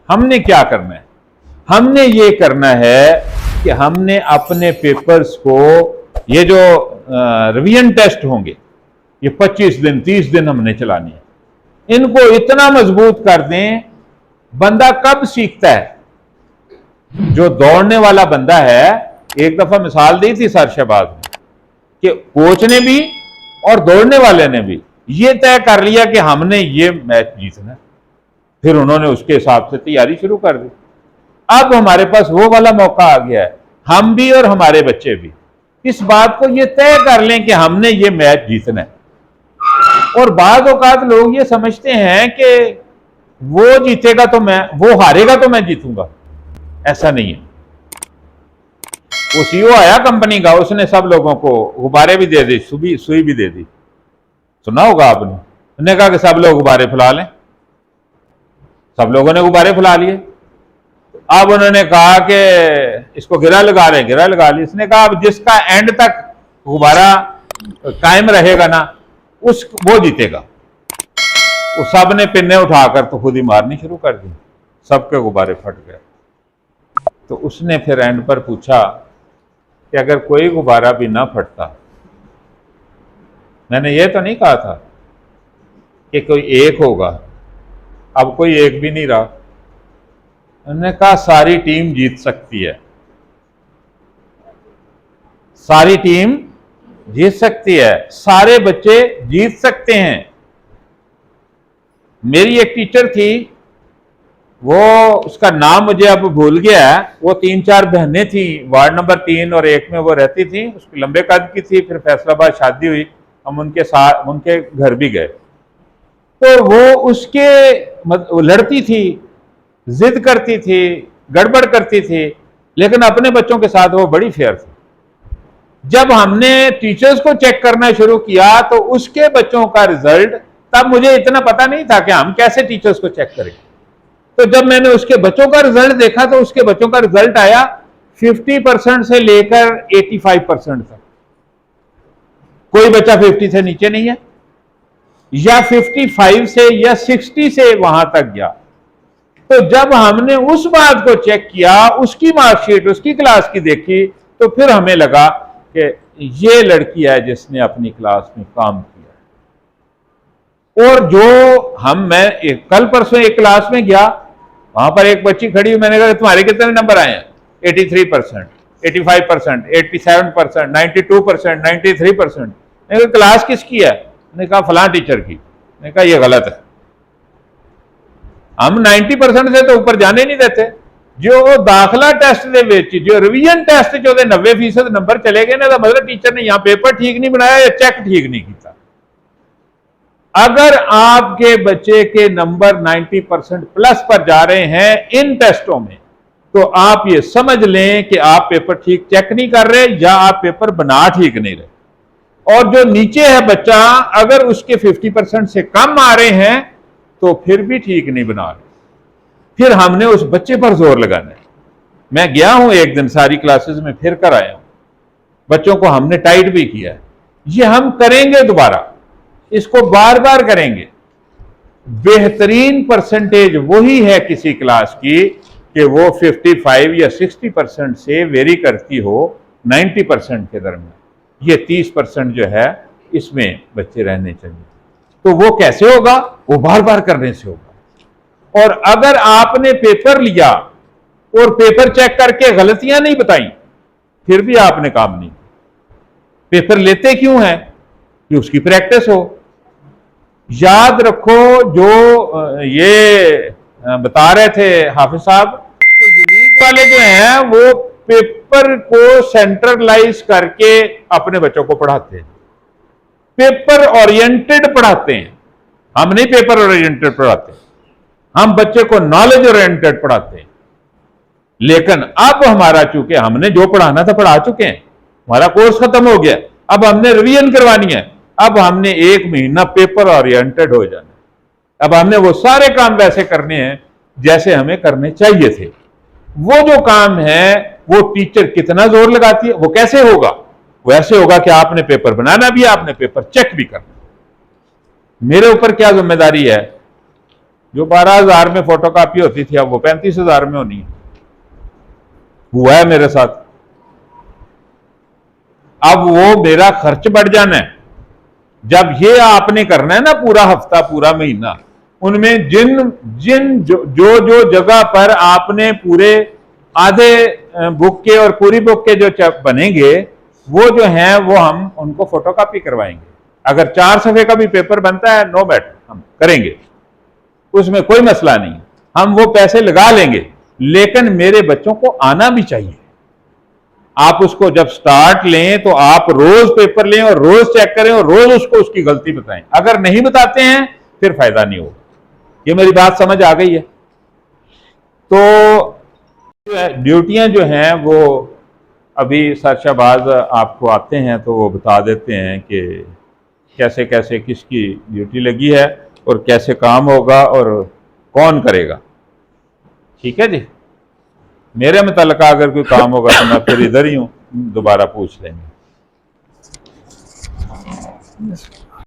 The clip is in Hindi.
हमने क्या करना है? हमने ये करना है कि हमने अपने पेपर्स को, ये जो रिवीजन टेस्ट होंगे, ये 25 दिन 30 दिन हमने चलानी है, इनको इतना मजबूत कर दें। बंदा कब सीखता है? जो दौड़ने वाला बंदा है, एक दफा मिसाल दी थी सर शहबाज ने कि कोच ने भी और दौड़ने वाले ने भी ये तय कर लिया कि हमने ये मैच जीतना है, फिर उन्होंने उसके हिसाब से तैयारी शुरू कर दी। अब हमारे पास वो वाला मौका आ गया है, हम भी और हमारे बच्चे भी इस बात को ये तय कर लें कि हमने ये मैच जीतना है। और बाज़ औक़ात लोग ये समझते हैं कि वो जीतेगा तो मैं, वो हारेगा तो मैं जीतूंगा। ऐसा नहीं है। वो सीईओ आया कंपनी का, उसने सब लोगों को गुब्बारे भी दे दी, सुई भी दे दी, सुना होगा आपने। उन्होंने कहा कि सब लोग गुब्बारे फुला लें। सब लोगों ने गुब्बारे फुला लिए। अब उन्होंने कहा कि इसको गिरा लगा लें, गिरा लगा ली। इसने कहा अब जिसका एंड तक गुब्बारा कायम रहेगा ना, वो जीतेगा। वो सब ने पिन्ने उठाकर तो खुद ही मारनी शुरू कर दी, सबके गुब्बारे फट गए। तो उसने फिर एंड पर पूछा कि अगर कोई गुब्बारा भी ना फटता, मैंने ये तो नहीं कहा था कि कोई एक होगा, अब कोई एक भी नहीं रहा। उन्होंने कहा सारी टीम जीत सकती है, सारी टीम जीत सकती है, सारे बच्चे जीत सकते हैं। मेरी एक टीचर थी, वो उसका नाम मुझे अब भूल गया है, वो 3-4 बहनें थी, वार्ड नंबर 3 और 1 में वो रहती थी। उसकी लंबे कद की थी। फिर फैसलाबाद शादी हुई, हम उनके साथ उनके घर भी गए। तो वो उसके लड़ती थी, जिद करती थी, गड़बड़ करती थी, लेकिन अपने बच्चों के साथ वो बड़ी फेयर थी। जब हमने टीचर्स को चेक करना शुरू किया तो उसके बच्चों का रिजल्ट, तब मुझे इतना पता नहीं था कि हम कैसे टीचर्स को चेक करें। तो जब मैंने उसके बच्चों का रिजल्ट देखा तो उसके बच्चों का रिजल्ट आया 50% से लेकर 85% तक। कोई बच्चा 50 से नीचे नहीं है, या 55 से या 60 से वहां तक गया। तो जब हमने उस बात को चेक किया, उसकी मार्कशीट, उसकी क्लास की देखी, तो फिर हमें लगा कि ये लड़की है जिसने अपनी क्लास में काम किया। और जो मैं कल परसों एक क्लास में गया, वहां पर एक बच्ची खड़ी हुई, मैंने कहा तुम्हारे कितने नंबर आए हैं? 83%, 85%, 87%, 92%, 93%। मैंने कहा क्लास किसकी है? मैंने कहा फलां टीचर की। मैंने कहा ये गलत है, हम 90% से तो ऊपर जाने नहीं देते। जो दाखला टेस्ट दे विच, जो रिवीजन टेस्ट जो 90% नंबर चले गए ना, तो मतलब टीचर ने यहां पेपर ठीक नहीं बनाया या चेक ठीक नहीं किया। अगर आपके बच्चे के नंबर 90% प्लस पर जा रहे हैं इन टेस्टों में, तो आप ये समझ लें कि आप पेपर ठीक चेक नहीं कर रहे या आप पेपर बना ठीक नहीं रहे। और जो नीचे है बच्चा, अगर उसके 50% से कम आ रहे हैं तो फिर भी ठीक नहीं बना रहे। फिर हमने उस बच्चे पर जोर लगाना है। मैं गया हूं एक दिन, सारी क्लासेस में फिर कर आया हूं, बच्चों को हमने टाइट भी किया है। ये हम करेंगे दोबारा, इसको बार बार करेंगे। बेहतरीन परसेंटेज वही है किसी क्लास की कि वो 55 या 60% से वेरी करती हो 90% के दरमियान। ये 30% जो है इसमें बच्चे रहने चाहिए। तो वो कैसे होगा? वो बार बार करने से होगा। और अगर आपने पेपर लिया और पेपर चेक करके गलतियां नहीं बताई, फिर भी आपने काम नहीं। पेपर लेते क्यों है? कि उसकी प्रैक्टिस हो। याद रखो, जो ये बता रहे थे हाफिज साहब, तो यूनिक वाले जो हैं वो पेपर को सेंट्रलाइज करके अपने बच्चों को पढ़ाते हैं, पेपर ओरिएंटेड पढ़ाते हैं। हम नहीं पेपर ओरिएंटेड पढ़ाते, हम बच्चे को नॉलेज ओरिएंटेड पढ़ाते हैं। लेकिन अब हमारा, चूंकि हमने जो पढ़ाना था पढ़ा चुके हैं, हमारा कोर्स खत्म हो गया, अब हमने रिवीजन करवानी है। अब हमने 1 महीना पेपर ओरिएंटेड हो जाना है। अब हमने वो सारे काम वैसे करने हैं जैसे हमें करने चाहिए थे। वो जो काम है वो टीचर कितना जोर लगाती है, वो कैसे होगा? वो ऐसे होगा कि आपने पेपर बनाना भी है, आपने पेपर चेक भी करना। मेरे ऊपर क्या जिम्मेदारी है? जो 12,000 में फोटोकॉपी होती थी अब वो 35,000 में होनी है। हुआ है मेरे साथ। अब वो मेरा खर्च बढ़ जाना है। जब ये आपने करना है ना पूरा हफ्ता पूरा महीना, उनमें जिन जिन जो जगह पर आपने पूरे आधे बुक के और पूरी बुक के जो बनेंगे वो जो हैं वो हम उनको फोटोकॉपी करवाएंगे। अगर 4 सफ़े का भी पेपर बनता है, नो मैटर, हम करेंगे, उसमें कोई मसला नहीं। हम वो पैसे लगा लेंगे, लेकिन मेरे बच्चों को आना भी चाहिए। आप उसको जब स्टार्ट लें तो आप रोज पेपर लें और रोज चेक करें और रोज उसको उसकी गलती बताएं। अगर नहीं बताते हैं फिर फायदा नहीं होगा। ये मेरी बात समझ आ गई है? तो ड्यूटियां जो हैं वो अभी सर शहबाज आपको आते हैं तो वो बता देते हैं कि कैसे कैसे किसकी ड्यूटी लगी है और कैसे काम होगा और कौन करेगा। ठीक है जी। मेरे मुताल्लिक अगर कोई काम होगा तो मैं फिर इधर ही हूँ, दोबारा पूछ लेंगे।